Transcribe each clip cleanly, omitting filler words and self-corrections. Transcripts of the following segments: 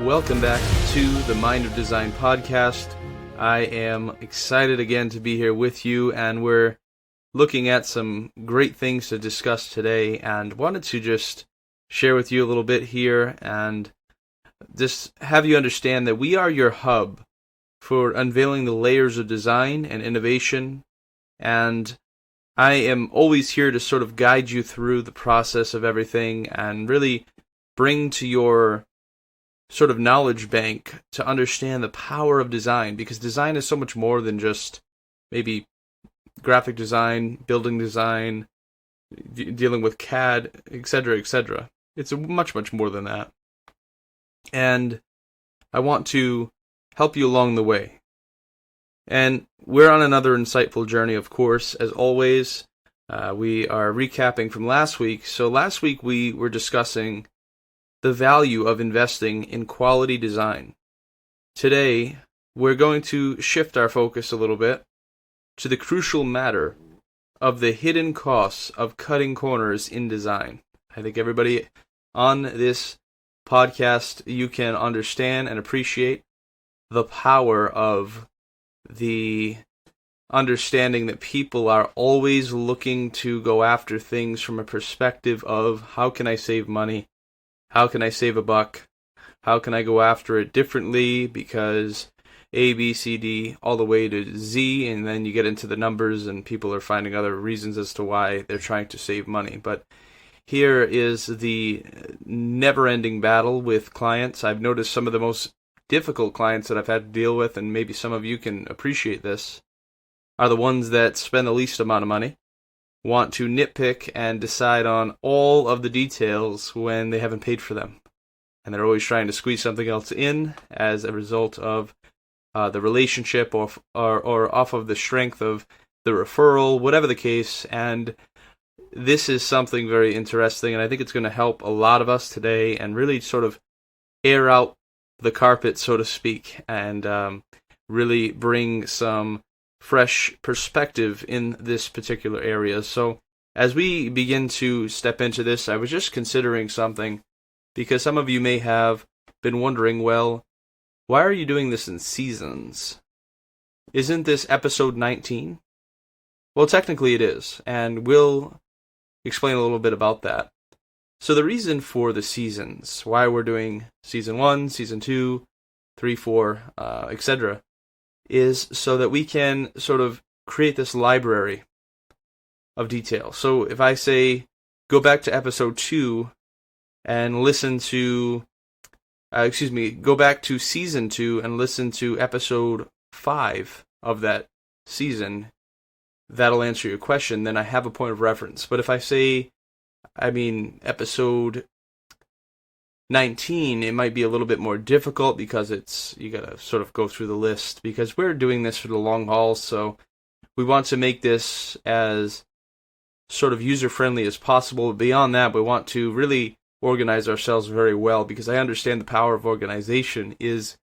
welcome back to the Mind of Design podcast. I am excited again to be here with you, and we're looking at some great things to discuss today, and wanted to just share with you a little bit here and just have you understand that we are your hub for unveiling the layers of design and innovation, and I am always here to sort of guide you through the process of everything and really bring to your sort of knowledge bank to understand the power of design, because design is so much more than just maybe graphic design, building design, dealing with CAD, etc., etc. It's much, much more than that. And I want to help you along the way. And we're on another insightful journey, of course, as always. We are recapping from last week. So last week we were discussing the value of investing in quality design. Today, we're going to shift our focus a little bit to the crucial matter of the hidden costs of cutting corners in design. I think everybody on this podcast, you can understand and appreciate the power of the understanding that people are always looking to go after things from a perspective of, how can I save money? How can I save a buck? How can I go after it differently? Because A, B, C, D, all the way to Z, and then you get into the numbers and people are finding other reasons as to why they're trying to save money. But here is the never-ending battle with clients. I've noticed some of the most difficult clients that I've had to deal with, and maybe some of you can appreciate this, are the ones that spend the least amount of money, want to nitpick and decide on all of the details when they haven't paid for them. And they're always trying to squeeze something else in as a result of the relationship or off of the strength of the referral, whatever the case. And this is something very interesting, and I think it's going to help a lot of us today and really sort of air out the carpet, so to speak, and really bring some fresh perspective in this particular area. So as we begin to step into this, I was just considering something, because some of you may have been wondering, well, why are you doing this in seasons? Isn't this episode 19? Well, technically it is, and we'll explain a little bit about that. So the reason for the seasons, why we're doing season 1, season 2, 3, 4, etc., is so that we can sort of create this library of detail. So if I say, go back to episode 2 and listen to, go back to season 2 and listen to episode 5 of that season, that'll answer your question, then I have a point of reference. But if I say, episode 19, it might be a little bit more difficult, because you gotta sort of go through the list, because we're doing this for the long haul, so we want to make this as sort of user-friendly as possible. Beyond that, we want to really organize ourselves very well, because I understand the power of organization is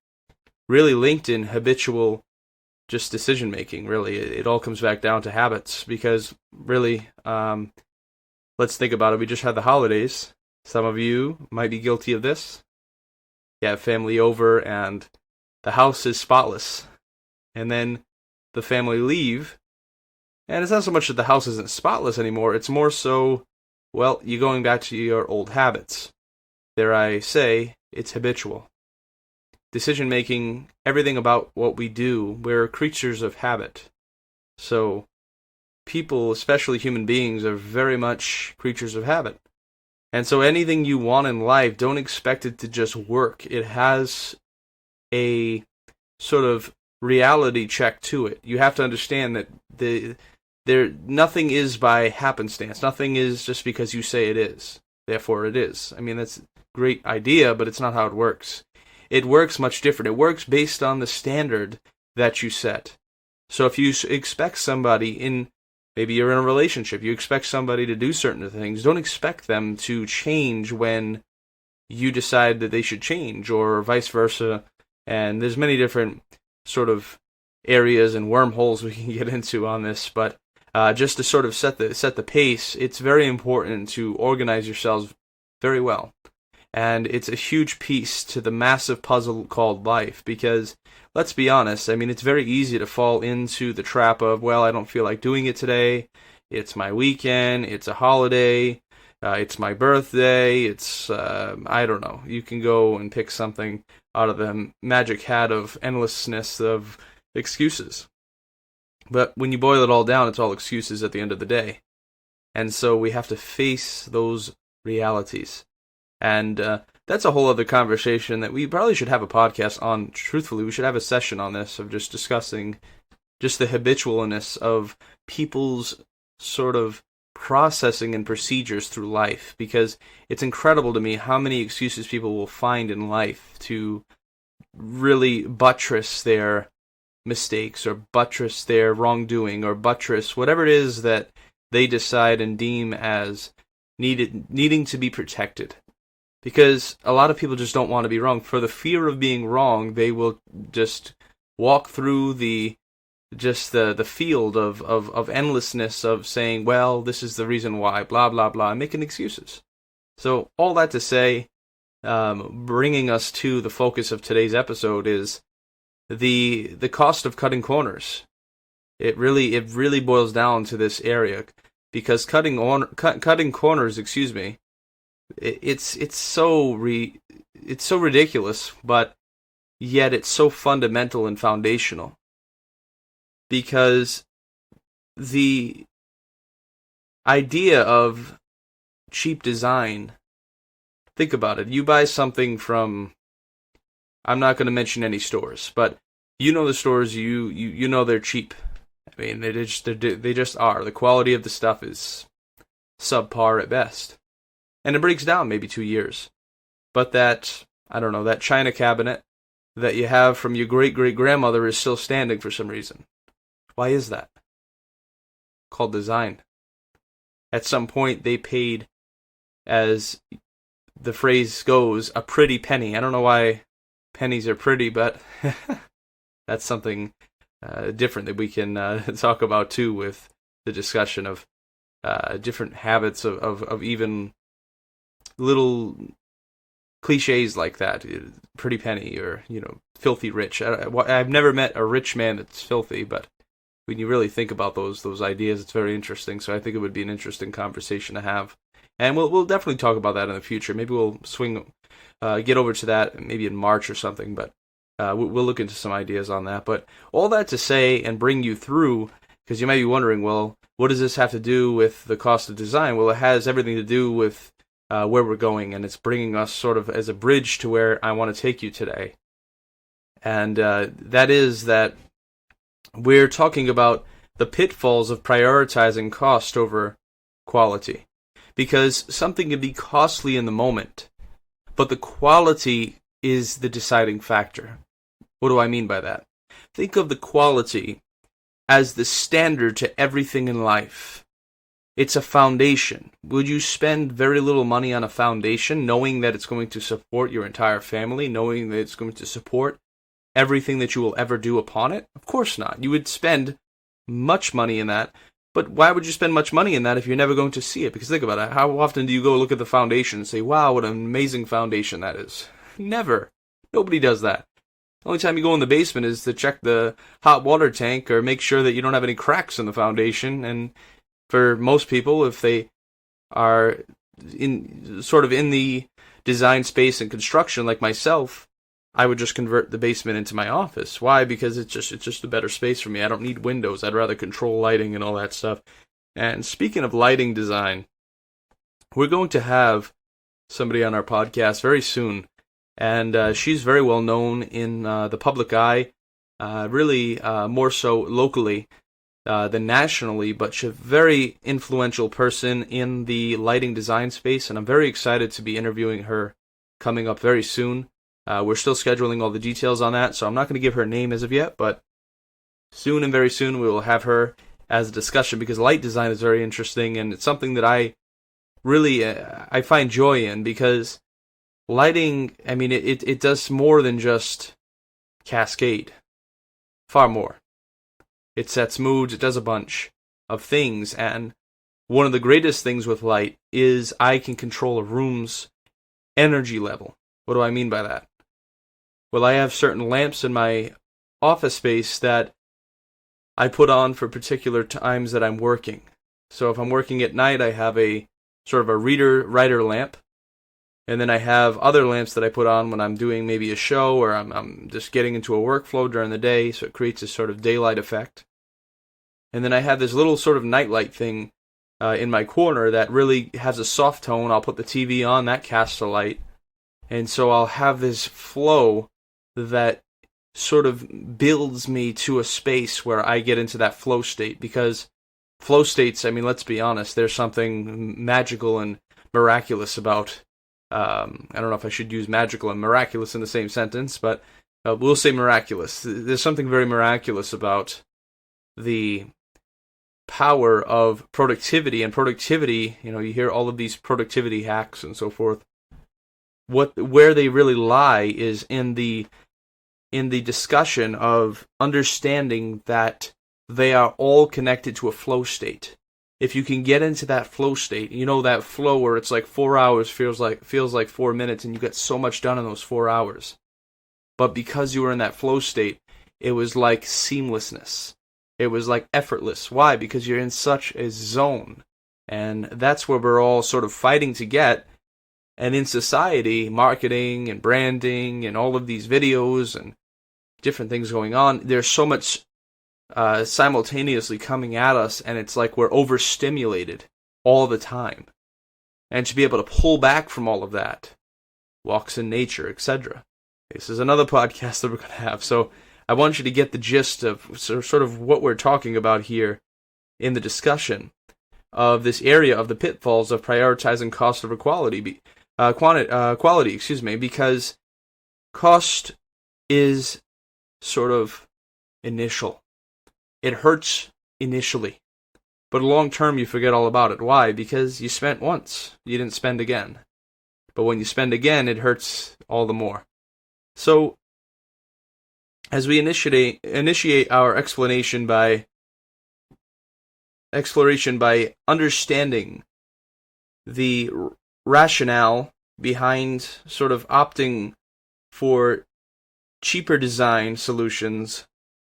really linked in habitual just decision-making, really. It all comes back down to habits, because really, let's think about it. We just had the holidays. Some of you might be guilty of this. You have family over and the house is spotless. And then the family leave, and it's not so much that the house isn't spotless anymore, it's more so, well, you're going back to your old habits. Dare I say, it's habitual. Decision-making, everything about what we do, we're creatures of habit. So people, especially human beings, are very much creatures of habit. And so anything you want in life, don't expect it to just work. It has a sort of reality check to it. You have to understand that nothing is by happenstance. Nothing is just because you say it is. Therefore it is. That's a great idea, but it's not how it works. It works much different. It works based on the standard that you set. So if you expect somebody maybe you're in a relationship, you expect somebody to do certain things, don't expect them to change when you decide that they should change, or vice versa. And there's many different sort of areas and wormholes we can get into on this, but just to sort of set the pace, it's very important to organize yourselves very well. And it's a huge piece to the massive puzzle called life, because let's be honest, I mean, it's very easy to fall into the trap of, well, I don't feel like doing it today. It's my weekend. It's a holiday. It's my birthday. It's, I don't know. You can go and pick something out of the magic hat of endlessness of excuses. But when you boil it all down, it's all excuses at the end of the day. And so we have to face those realities. And that's a whole other conversation that we probably should have a podcast on. Truthfully, we should have a session on this of just discussing just the habitualness of people's sort of processing and procedures through life, because it's incredible to me how many excuses people will find in life to really buttress their mistakes or buttress their wrongdoing or buttress whatever it is that they decide and deem as needing to be protected. Because a lot of people just don't want to be wrong. For the fear of being wrong, they will just walk through the field of endlessness of saying, well, this is the reason why, blah, blah, blah, and making excuses. So all that to say, bringing us to the focus of today's episode is the cost of cutting corners. It really boils down to this area, because cutting corners, it's so ridiculous, but yet it's so fundamental and foundational. Because the idea of cheap design, think about it. You buy something from, I'm not going to mention any stores, but you know the stores, you know they're cheap. I mean, they just are. The quality of the stuff is subpar at best. And it breaks down maybe 2 years. But that china cabinet that you have from your great-great-grandmother is still standing for some reason. Why is that? Called design. At some point, they paid, as the phrase goes, a pretty penny. I don't know why pennies are pretty, but that's something different that we can talk about too, with the discussion of different habits of even little cliches like that. Pretty penny, or filthy rich. I've never met a rich man that's filthy, but when you really think about those ideas, it's very interesting. So I think it would be an interesting conversation to have, and we'll definitely talk about that in the future. Maybe we'll get over to that maybe in March or something. But we'll look into some ideas on that. But all that to say and bring you through, because you might be wondering, well, what does this have to do with the cost of design? Well, it has everything to do with where we're going, and it's bringing us sort of as a bridge to where I want to take you today. And that is that we're talking about the pitfalls of prioritizing cost over quality. Because something can be costly in the moment, but the quality is the deciding factor. What do I mean by that? Think of the quality as the standard to everything in life. It's a foundation. Would you spend very little money on a foundation, knowing that it's going to support your entire family, knowing that it's going to support everything that you will ever do upon it? Of course not. You would spend much money in that. But why would you spend much money in that if you're never going to see it? Because think about it. How often do you go look at the foundation and say, wow, what an amazing foundation that is? Never. Nobody does that. The only time you go in the basement is to check the hot water tank or make sure that you don't have any cracks in the foundation. And for most people, if they are in the design space and construction like myself, I would just convert the basement into my office. Why? Because it's just a better space for me. I don't need windows. I'd rather control lighting and all that stuff. And speaking of lighting design, we're going to have somebody on our podcast very soon. And she's very well known in the public eye, really more so locally than nationally, but she's a very influential person in the lighting design space. And I'm very excited to be interviewing her coming up very soon. We're still scheduling all the details on that, so I'm not going to give her name as of yet, but soon and very soon we will have her as a discussion, because light design is very interesting, and it's something that I really I find joy in, because lighting, I mean, it does more than just cascade. Far more. It sets moods, it does a bunch of things, and one of the greatest things with light is I can control a room's energy level. What do I mean by that? Well, I have certain lamps in my office space that I put on for particular times that I'm working. So if I'm working at night, I have a sort of a writer lamp. And then I have other lamps that I put on when I'm doing maybe a show or I'm just getting into a workflow during the day, so it creates this sort of daylight effect. And then I have this little sort of nightlight thing in my corner that really has a soft tone. I'll put the TV on, that casts a light. And so I'll have this flow that sort of builds me to a space where I get into that flow state. Because flow states, I mean, let's be honest, there's something magical and miraculous about. I don't know if I should use magical and miraculous in the same sentence, but we'll say miraculous. There's something very miraculous about the power of productivity. And productivity, you hear all of these productivity hacks and so forth. Where they really lie is in the discussion of understanding that they are all connected to a flow state. If you can get into that flow state, that flow where it's like 4 hours feels like 4 minutes, and you get so much done in those 4 hours. But because you were in that flow state, it was like seamlessness. It was like effortless. Why? Because you're in such a zone. And that's where we're all sort of fighting to get. And in society, marketing and branding and all of these videos and different things going on, there's so much simultaneously coming at us, and it's like we're overstimulated all the time. And to be able to pull back from all of that, walks in nature, etc. This is another podcast that we're going to have, so I want you to get the gist of sort of what we're talking about here in the discussion of this area of the pitfalls of prioritizing cost over quality, because cost is sort of initial. It hurts initially, but long term you forget all about it. Why? Because you spent once, you didn't spend again. But when you spend again, it hurts all the more. So, as we initiate our exploration by understanding the rationale behind sort of opting for cheaper design solutions,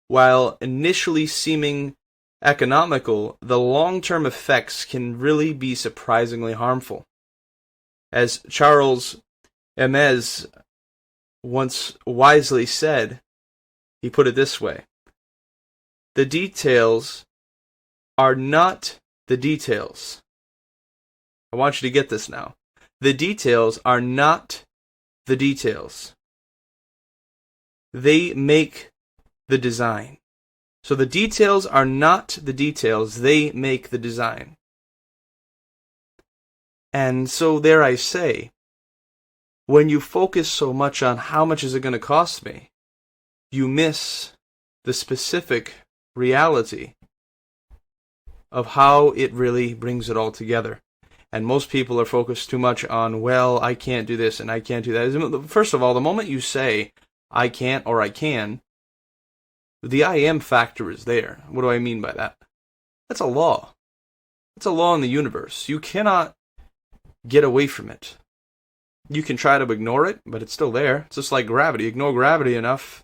while initially seeming economical, the long-term effects can really be surprisingly harmful. As Charles Hermes once wisely said, he put it this way: the details are not the details. I want you to get this now. The details are not the details. They make the design. So the details are not the details, they make the design. And so there I say, when you focus so much on how much is it going to cost me, you miss the specific reality of how it really brings it all together. And most people are focused too much on, well, I can't do this and I can't do that. First of all, the moment you say, I can't or I can, the I am factor is there. What do I mean by that? That's a law. It's a law in the universe. You cannot get away from it. You can try to ignore it, but it's still there. It's just like gravity. Ignore gravity enough,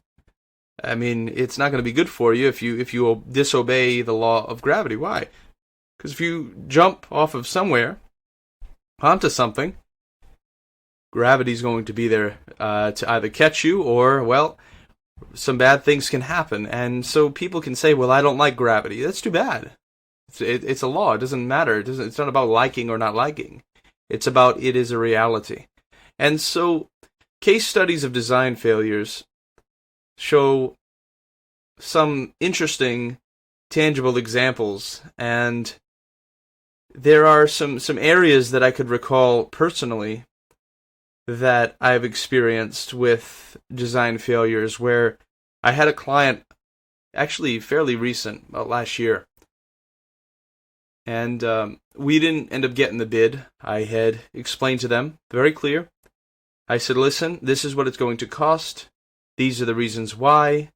I mean, it's not going to be good for you if you disobey the law of gravity. Why? Because if you jump off of somewhere onto something, gravity's going to be there to either catch you or, well, some bad things can happen. And so people can say, well, I don't like gravity. That's too bad. It's a law. It doesn't matter. It's not about liking or not liking. It's about it is a reality. And so case studies of design failures show some interesting, tangible examples. And there are some areas that I could recall personally that I've experienced with design failures where I had a client, actually fairly recent, last year, and we didn't end up getting the bid. I had explained to them, very clear. I said, listen, this is what it's going to cost. These are the reasons why.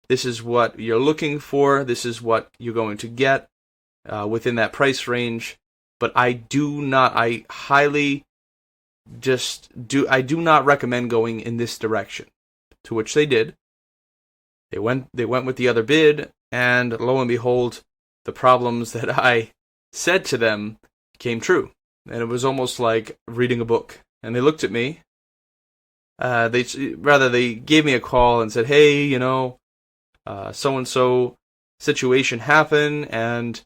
This is what you're looking for. This is what you're going to get within that price range. But I highly I do not recommend going in this direction. To which they did. They went with the other bid, and lo and behold, the problems that I said to them came true. And it was almost like reading a book. And they looked at me. They gave me a call and said, "Hey, so-and-so situation happened, and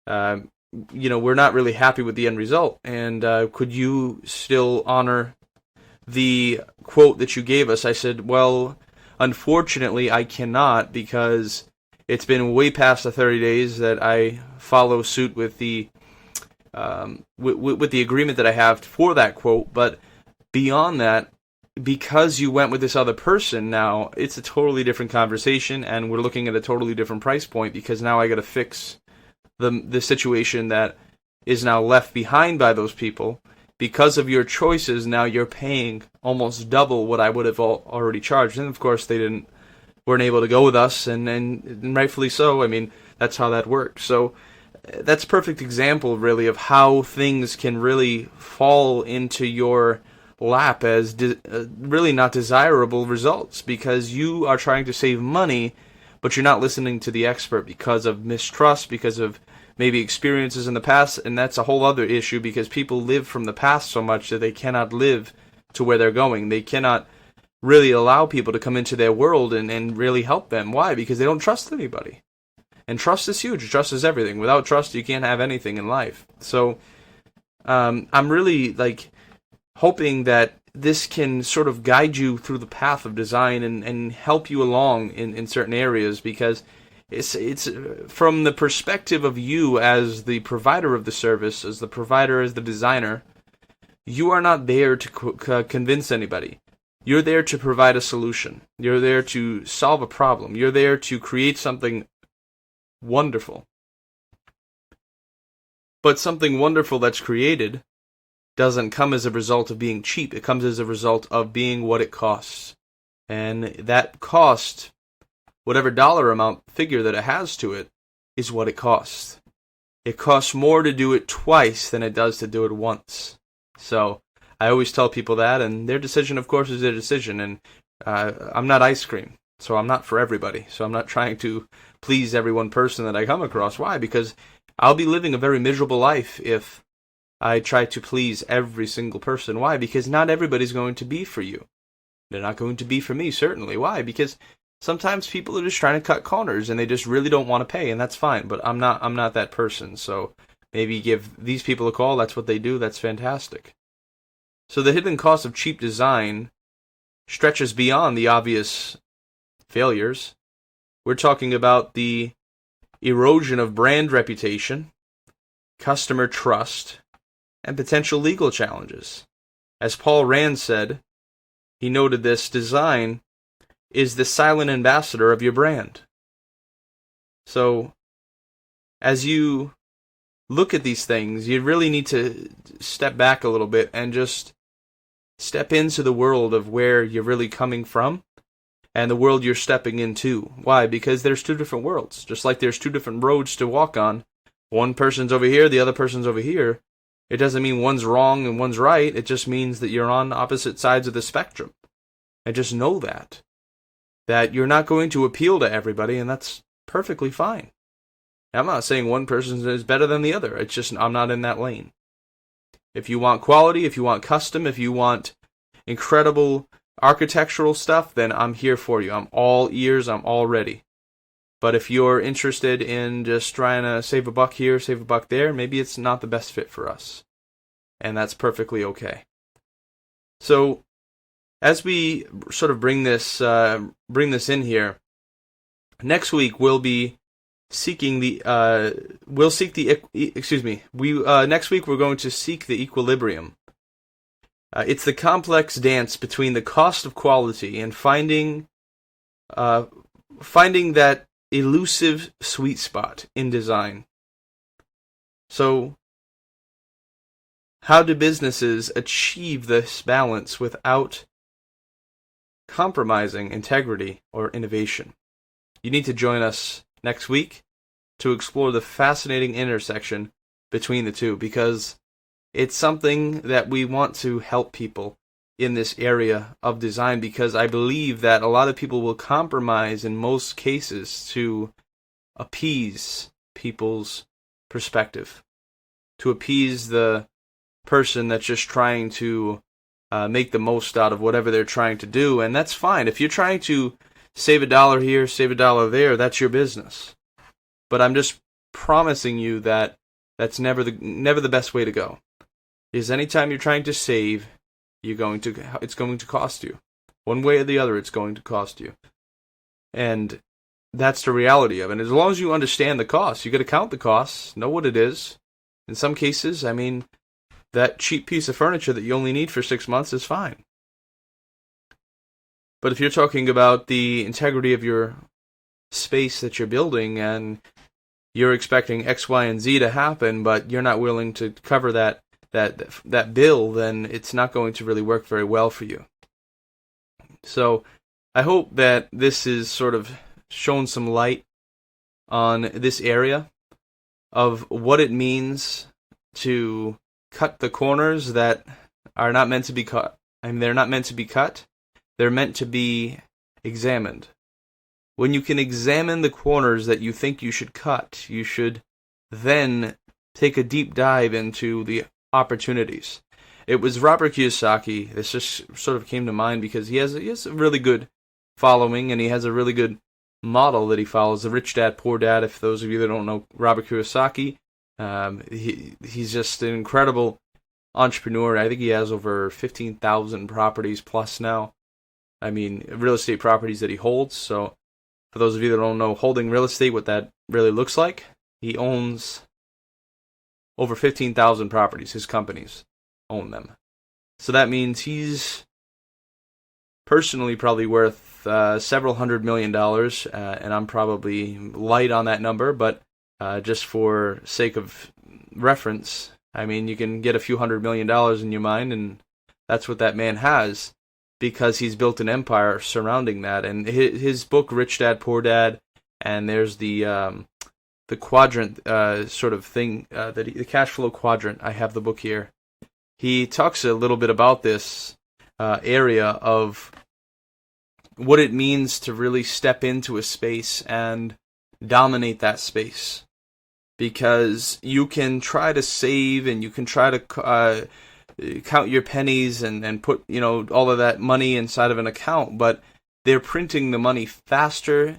we're not really happy with the end result. And could you still honor the quote that you gave us?" I said, "Well, unfortunately, I cannot, because it's been way past the 30 days that I follow suit with the with the agreement that I have for that quote. But beyond that, because you went with this other person, now it's a totally different conversation, and we're looking at a totally different price point, because now I got to fix the situation that is now left behind by those people. Because of your choices, now you're paying almost double what I would have already charged." And of course, they weren't able to go with us, and rightfully so. I mean, that's how that works. So that's a perfect example, really, of how things can really fall into your lap as really not desirable results, because you are trying to save money, but you're not listening to the expert because of mistrust, because of maybe experiences in the past. And that's a whole other issue, because people live from the past so much that they cannot live to where they're going. They cannot really allow people to come into their world and really help them. Why? Because they don't trust anybody. And trust is huge. Trust is everything. Without trust, you can't have anything in life. So I'm really hoping that this can sort of guide you through the path of design and help you along in certain areas, because it's from the perspective of you as the provider of the service, as the designer. You are not there to convince anybody. You're there to provide a solution. You're there to solve a problem. You're there to create something wonderful. But something wonderful that's created doesn't come as a result of being cheap. It comes as a result of being what it costs. And that cost, whatever dollar amount figure that it has to it, is what it costs. It costs more to do it twice than it does to do it once. So I always tell people that, and their decision, of course, is their decision. And I'm not ice cream, so I'm not for everybody. So I'm not trying to please every one person that I come across. Why? Because I'll be living a very miserable life if I try to please every single person. Why? Because not everybody's going to be for you. They're not going to be for me, certainly. Why? Because sometimes people are just trying to cut corners, and they just really don't want to pay, and that's fine. But I'm not that person. So maybe give these people a call. That's what they do. That's fantastic. So the hidden cost of cheap design stretches beyond the obvious failures. We're talking about the erosion of brand reputation, customer trust, and potential legal challenges. As Paul Rand said, he noted this: design is the silent ambassador of your brand. So, as you look at these things, you really need to step back a little bit and just step into the world of where you're really coming from and the world you're stepping into. Why? Because there's two different worlds. Just like there's two different roads to walk on. One person's over here, the other person's over here. It doesn't mean one's wrong and one's right. It just means that you're on opposite sides of the spectrum. And just know that you're not going to appeal to everybody, and that's perfectly fine. I'm not saying one person is better than the other. It's just I'm not in that lane. If you want quality, if you want custom, if you want incredible architectural stuff, then I'm here for you. I'm all ears. I'm all ready. But if you're interested in just trying to save a buck here, save a buck there, maybe it's not the best fit for us. And that's perfectly okay. So, as we sort of bring this in here, next week we'll be seeking next week we're going to seek the equilibrium. It's the complex dance between the cost of quality and finding that elusive sweet spot in design. So, how do businesses achieve this balance without compromising integrity or innovation? You need to join us next week to explore the fascinating intersection between the two, because it's something that we want to help people in this area of design, because I believe that a lot of people will compromise in most cases to appease people's perspective, to appease the person that's just trying to make the most out of whatever they're trying to do. And that's fine. If you're trying to save a dollar here, save a dollar there, that's your business. But I'm just promising you that that's never the best way to go. Is anytime you're trying to save, it's going to cost you. One way or the other, it's going to cost you. And that's the reality of it. And as long as you understand the costs, you got to count the costs, know what it is. In some cases, I mean, that cheap piece of furniture that you only need for 6 months is fine. But if you're talking about the integrity of your space that you're building, and you're expecting X, Y, and Z to happen, but you're not willing to cover that bill, then it's not going to really work very well for you. So I hope that this has sort of shown some light on this area of what it means to cut the corners that are not meant to be cut. I mean, they're not meant to be cut. They're meant to be examined. When you can examine the corners that you think you should cut, you should then take a deep dive into the opportunities. It was Robert Kiyosaki. This just sort of came to mind because he has a really good following, and he has a really good model that he follows, the Rich Dad, Poor Dad. If those of you that don't know Robert Kiyosaki, he's just an incredible entrepreneur. I think he has over 15,000 properties plus now. I mean, real estate properties that he holds. So for those of you that don't know holding real estate, what that really looks like, he owns over 15,000 properties. His companies own them. So that means he's personally probably worth several $100 million, and I'm probably light on that number, but just for sake of reference, I mean, you can get a few $100 million in your mind, and that's what that man has, because he's built an empire surrounding that. And his book, Rich Dad, Poor Dad, and there's the quadrant sort of thing, the cash flow quadrant. I have the book here. He talks a little bit about this area of what it means to really step into a space and dominate that space. Because you can try to save, and you can try to count your pennies and put, all of that money inside of an account, but they're printing the money faster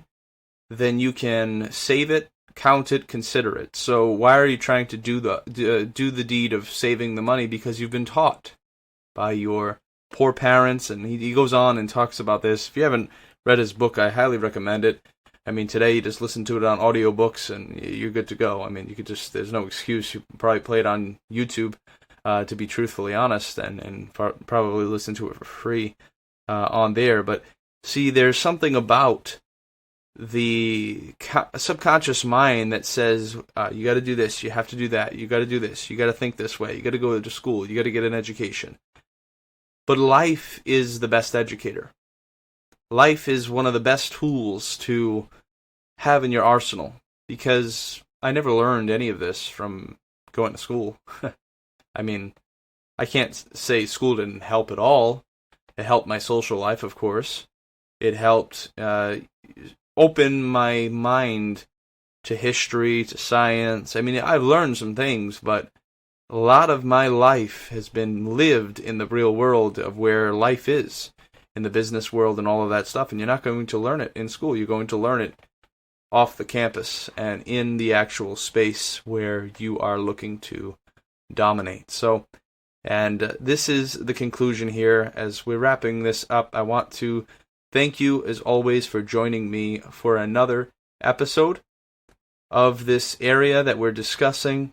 than you can save it, count it, consider it. So why are you trying to do the deed of saving the money? Because you've been taught by your poor parents. And he goes on and talks about this. If you haven't read his book, I highly recommend it. I mean, today you just listen to it on audiobooks and you're good to go. I mean, there's no excuse. You can probably play it on YouTube, to be truthfully honest, and probably listen to it for free on there. But see, there's something about the subconscious mind that says, you got to do this, you have to do that, you got to do this, you got to think this way, you got to go to school, you got to get an education. But life is the best educator. Life is one of the best tools to have in your arsenal, because I never learned any of this from going to school. I mean, I can't say school didn't help at all. It helped my social life, of course. It helped open my mind to history, to science. I mean, I've learned some things, but a lot of my life has been lived in the real world of where life is, in the business world and all of that stuff. And you're not going to learn it in school. You're going to learn it off the campus and in the actual space where you are looking to dominate. So, and this is the conclusion here. As we're wrapping this up, I want to thank you, as always, for joining me for another episode of this area that we're discussing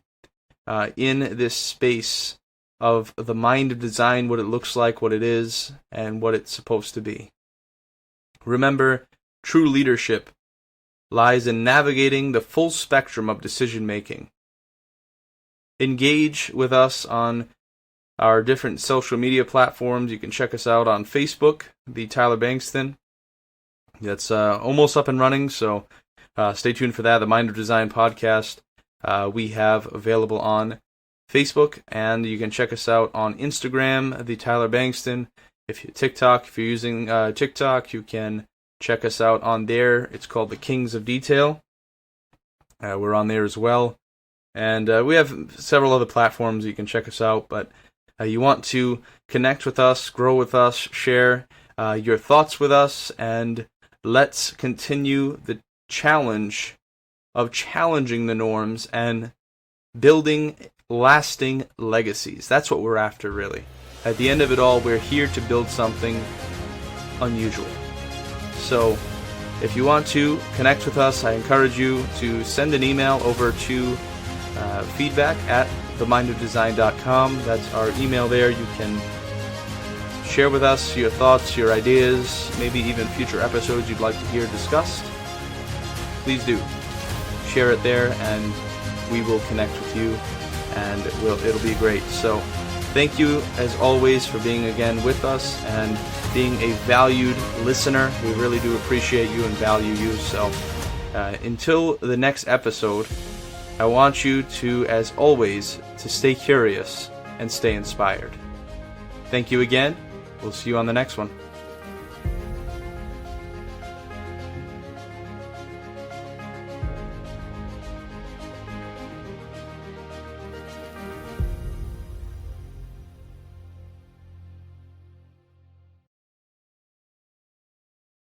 in this space of the mind of design, what it looks like, what it is, and what it's supposed to be. Remember, true leadership lies in navigating the full spectrum of decision-making. Engage with us on our different social media platforms. You can check us out on Facebook, The Tyler Bankston. That's almost up and running, so stay tuned for that. The Mind of Design podcast we have available on Facebook, and you can check us out on Instagram, the Tyler Bankston. If you're using TikTok, you can check us out on there. It's called the Kings of Detail. We're on there as well. And we have several other platforms you can check us out, but you want to connect with us, grow with us, share your thoughts with us, and let's continue the challenge of challenging the norms and building lasting legacies. That's what we're after, really. At the end of it all, we're here to build something unusual. So, if you want to connect with us, I encourage you to send an email over to feedback@themindofdesign.com. That's our email there. You can share with us your thoughts, your ideas, maybe even future episodes you'd like to hear discussed. Please do. Share it there, and we will connect with you, and it'll be great. So, thank you, as always, for being again with us and being a valued listener. We really do appreciate you and value you. So, until the next episode, I want you to, as always, to stay curious and stay inspired. Thank you again. We'll see you on the next one.